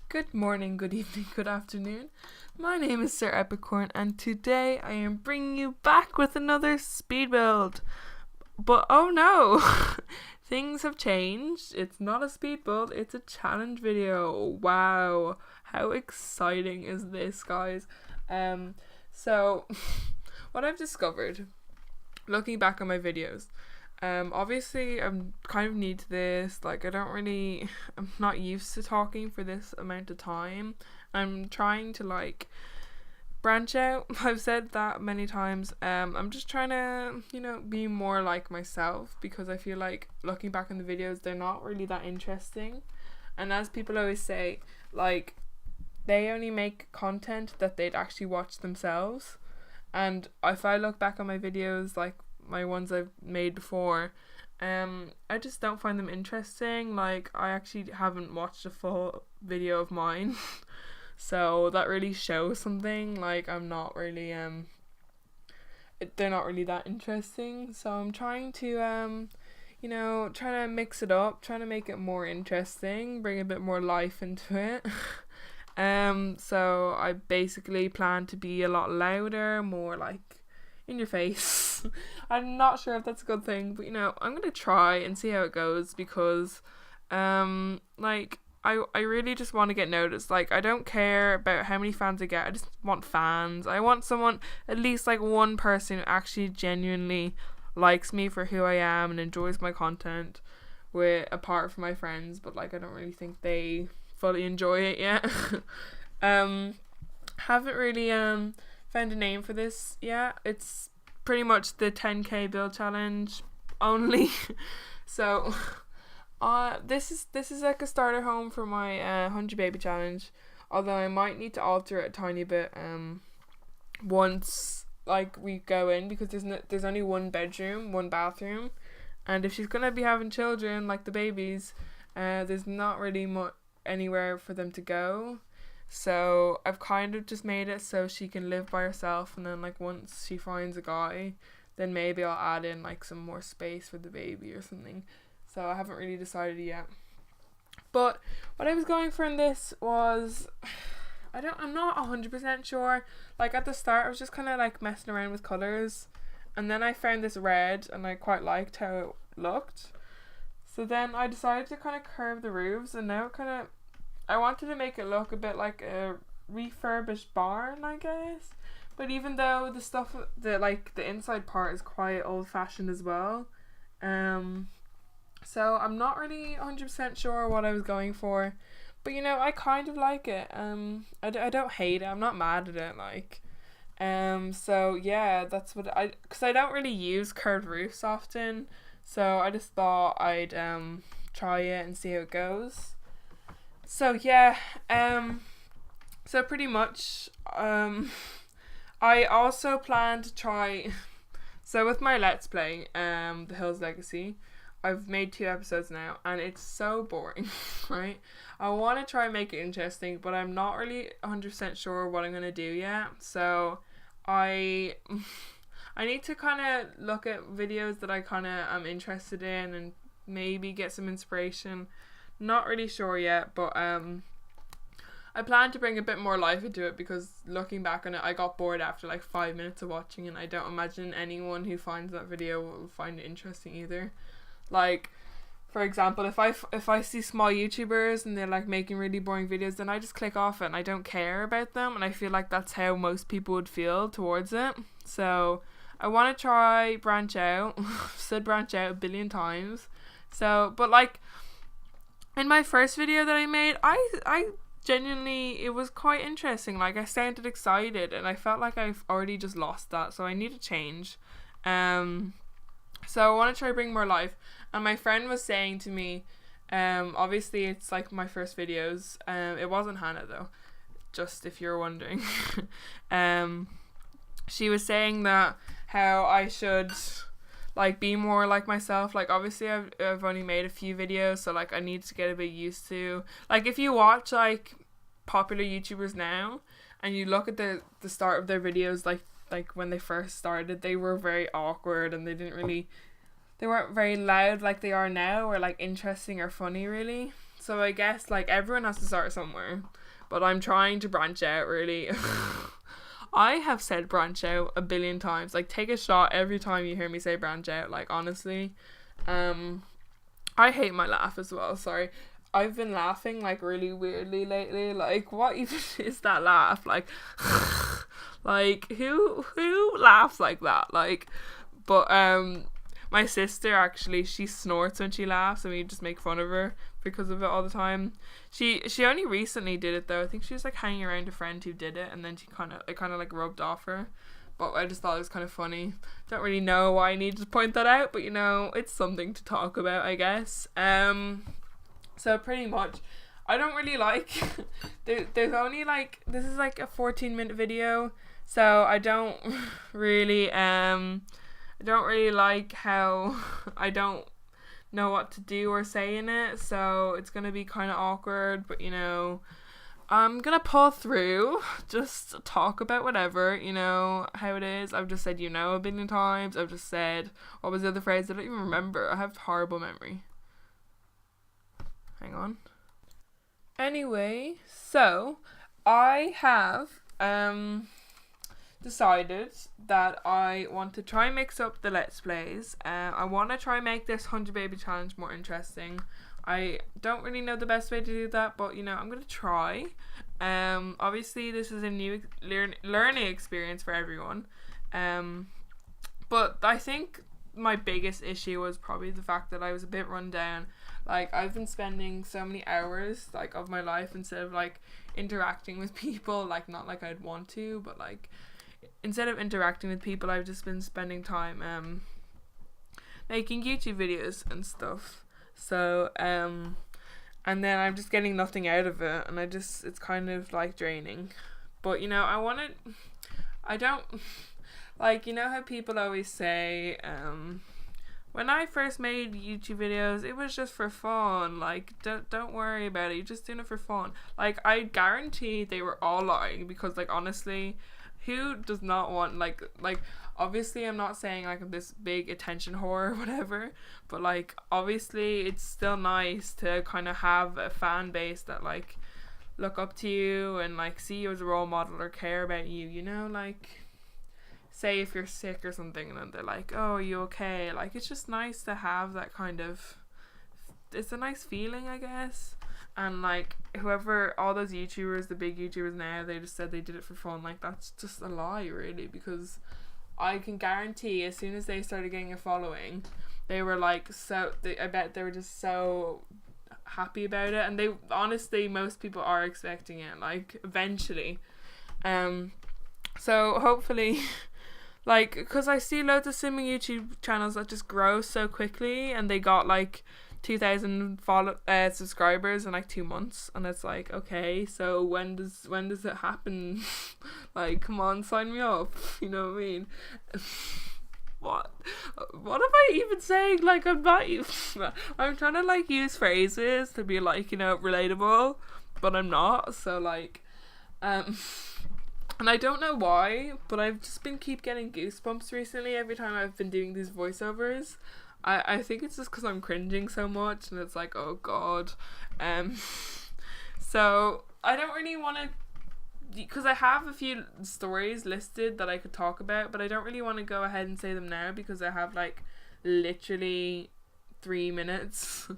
Good morning, good evening, good afternoon. My name is SirEpicorn, and today I am bringing you back with another speed build. But oh no, things have changed. It's not a speed build, it's a challenge video. Wow, how exciting is this, guys? So what I've discovered, looking back on my videos, obviously I'm kind of new to this, I'm not used to talking for this amount of time. I'm trying to branch out. I've said that many times. I'm just trying to, be more like myself, because I feel like looking back on the videos, they're not really that interesting. And as people always say, they only make content that they'd actually watch themselves. And if I look back on my videos, my ones I've made before, I just don't find them interesting. I actually haven't watched a full video of mine. So that really shows something. I'm not really they're not really that interesting. So I'm trying to trying to mix it up, trying to make it more interesting, bring a bit more life into it. So I basically plan to be a lot louder, more in your face. I'm not sure if that's a good thing, but I'm gonna try and see how it goes, because I really just want to get noticed. I don't care about how many fans I get. I just want fans. I want someone, at least one person, who actually genuinely likes me for who I am and enjoys my content, apart from my friends, but I don't really think they fully enjoy it yet. Haven't really found a name for this yet. It's pretty much the 10k build challenge only. So this is like a starter home for my 100 baby challenge, although I might need to alter it a tiny bit once we go in, because there's only one bedroom, one bathroom, and if she's gonna be having children, the babies, there's not really anywhere for them to go. So I've kind of just made it so she can live by herself, and then once she finds a guy, then maybe I'll add in some more space for the baby or something. So I haven't really decided yet. But what I was going for in this was, I'm not 100% sure. At the start I was just kind of messing around with colours, and then I found this red and I quite liked how it looked. So then I decided to kind of curve the roofs, and now I wanted to make it look a bit like a refurbished barn, I guess. But even though the stuff, the inside part is quite old fashioned as well. So I'm not really 100% sure what I was going for. But I kind of like it. I don't hate it. I'm not mad at it. So yeah, that's what because I don't really use curved roofs often. So I just thought I'd try it and see how it goes. So yeah, so pretty much, I also plan to try, so with my Let's Play, The Hills Legacy, I've made 2 episodes now, and it's so boring, right? I want to try and make it interesting, but I'm not really 100% sure what I'm going to do yet, so I need to kind of look at videos that I kind of am interested in, and maybe get some inspiration. Not really sure yet, but I plan to bring a bit more life into it, because looking back on it, I got bored after 5 minutes of watching, and I don't imagine anyone who finds that video will find it interesting either. For example, if I see small YouTubers and they're making really boring videos, then I just click off it and I don't care about them, and I feel like that's how most people would feel towards it. So I want to try branch out. I've said branch out a billion times. So, but in my first video that I made, I genuinely, it was quite interesting. I sounded excited, and I felt like I've already just lost that, so I need to change. So I want to try to bring more life. And my friend was saying to me, obviously it's my first videos. It wasn't Hannah though, just if you're wondering. She was saying that how I should be more like myself. Obviously I've only made a few videos, so I need to get a bit used to, if you watch popular YouTubers now and you look at the start of their videos, when they first started, they were very awkward, and they weren't very loud like they are now, or interesting or funny really. So I guess like everyone has to start somewhere, but I'm trying to branch out really. I have said branch out a billion times. Like, take a shot every time you hear me say branch out. Like, honestly, I hate my laugh as well. Sorry, I've been laughing like really weirdly lately. Like, what even is that laugh? Like, like who laughs like that? Like, but my sister actually, she snorts when she laughs, and we just make fun of her because of it all the time. She only recently did it though. I think she was like hanging around a friend who did it, and then it kind of like rubbed off her. But I just thought it was kind of funny. Don't really know why I needed to point that out, but you know, it's something to talk about, I guess. So pretty much, I don't really like. There's only like, this is like a 14-minute video, so I don't really like how I don't know what to do or say in it, so it's gonna be kind of awkward, but you know, I'm gonna pull through, just talk about whatever, you know how it is. I've just said, you know, a billion times. I've just said, what was the other phrase? I don't even remember. I have horrible memory. Hang on. Anyway, so I have decided that I want to try and mix up the Let's Plays. I want to try and make this 100 Baby Challenge more interesting. I don't really know the best way to do that, but you know, I'm going to try. Obviously this is a new learning experience for everyone. But I think my biggest issue was probably the fact that I was a bit run down. Like, I've been spending so many hours like of my life instead of like interacting with people, like not like I'd want to, but like instead of interacting with people, I've just been spending time making YouTube videos and stuff. So and then I'm just getting nothing out of it, and it's kind of like draining. But you know, I don't like, you know how people always say when I first made YouTube videos, it was just for fun. Like, don't worry about it. You're just doing it for fun. Like, I guarantee they were all lying, because like honestly, who does not want like obviously I'm not saying like I'm this big attention whore or whatever, but like obviously it's still nice to kind of have a fan base that like look up to you and like see you as a role model or care about you, you know, like say if you're sick or something and then they're like, oh, are you okay? Like, it's just nice to have that kind of, it's a nice feeling, I guess. And like whoever, all those YouTubers, the big YouTubers now, they just said they did it for fun. Like, that's just a lie really, because I can guarantee as soon as they started getting a following, they were like I bet they were just so happy about it, and they honestly, most people are expecting it like eventually. So hopefully like, because I see loads of swimming YouTube channels that just grow so quickly, and they got like 2,000 subscribers in like 2 months, and it's like, okay, so when does it happen? Like, come on, sign me up. You know what I mean? What am I even saying? Like, I'm trying to like use phrases to be like, you know, relatable, but I'm not. So like and I don't know why, but I've just been keep getting goosebumps recently every time I've been doing these voiceovers. I think it's just because I'm cringing so much, and it's like, oh god. So I don't really want to, because I have a few stories listed that I could talk about, but I don't really want to go ahead and say them now because I have like literally 3 minutes.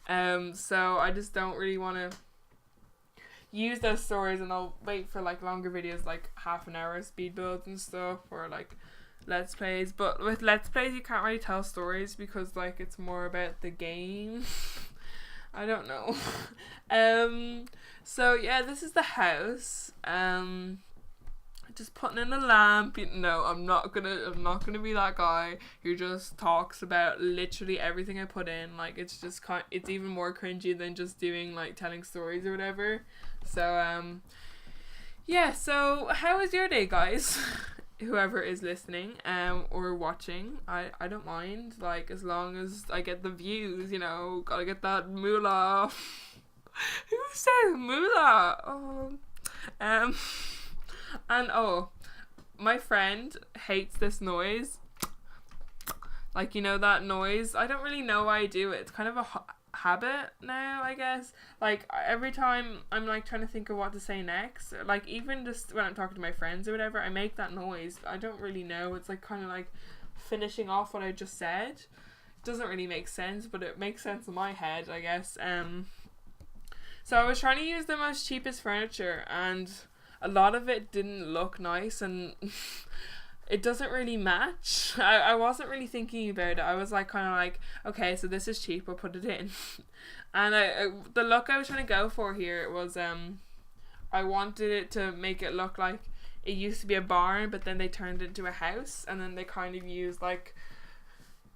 So I just don't really want to use those stories, and I'll wait for like longer videos, like half an hour speed builds and stuff, or like Let's Plays. But with Let's Plays, you can't really tell stories because like it's more about the game. I don't know. So yeah, this is the house. Just putting in a lamp. No, I'm not gonna be that guy who just talks about literally everything I put in. Like, it's just it's even more cringy than just doing like telling stories or whatever. So yeah, so how was your day, guys? Whoever is listening or watching, I don't mind, like, as long as I get the views, you know. Gotta get that moolah. Who says moolah? Oh. And oh, my friend hates this noise. Like, you know that noise? I don't really know why I do it. It's kind of a habit now, I guess. Like every time I'm like trying to think of what to say next, like even just when I'm talking to my friends or whatever, I make that noise. I don't really know. It's like kind of like finishing off what I just said. It doesn't really make sense, but it makes sense in my head, I guess. So I was trying to use the most cheapest furniture, and a lot of it didn't look nice, and it doesn't really match. I wasn't really thinking about it. I was like kind of like, okay, so this is cheap, I'll put it in. And the look I was trying to go for here was I wanted it to make it look like it used to be a barn, but then they turned it into a house, and then they kind of used like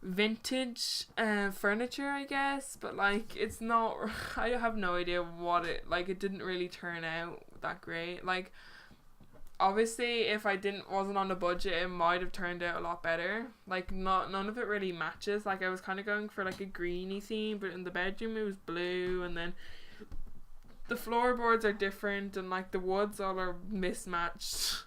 vintage furniture, I guess, but like it's not. I have no idea what it like. It didn't really turn out that great. Like obviously if I wasn't on a budget, it might have turned out a lot better. Like none of it really matches. Like I was kind of going for like a greeny theme, but in the bedroom it was blue, and then the floorboards are different, and like the woods all are mismatched.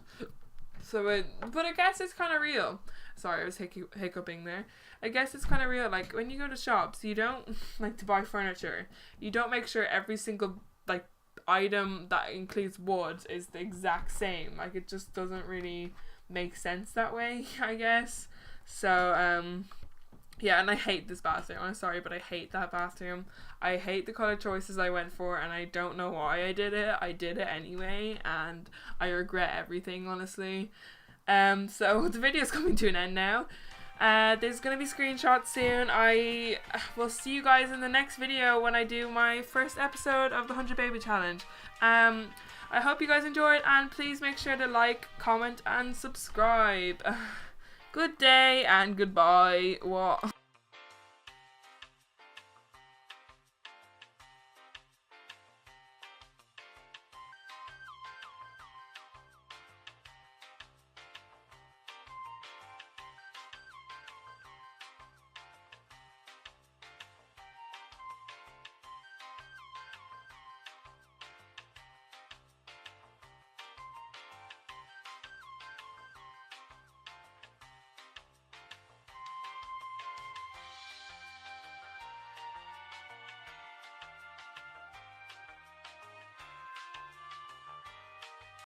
So but I guess it's kind of real. Sorry, I was hiccuping there. I guess it's kind of real. Like when you go to shops, you don't like to buy furniture. You don't make sure every single like item that includes wood is the exact same. Like it just doesn't really make sense that way, I guess. So yeah, and I hate this bathroom. I'm sorry, but I hate that bathroom. I hate the color choices I went for, and I don't know why I did it. I did it anyway, and I regret everything, honestly. So the video is coming to an end now. There's gonna be screenshots soon. I will see you guys in the next video when I do my first episode of the 100 Baby Challenge. I hope you guys enjoyed, and please make sure to like, comment, and subscribe. Good day and goodbye. What?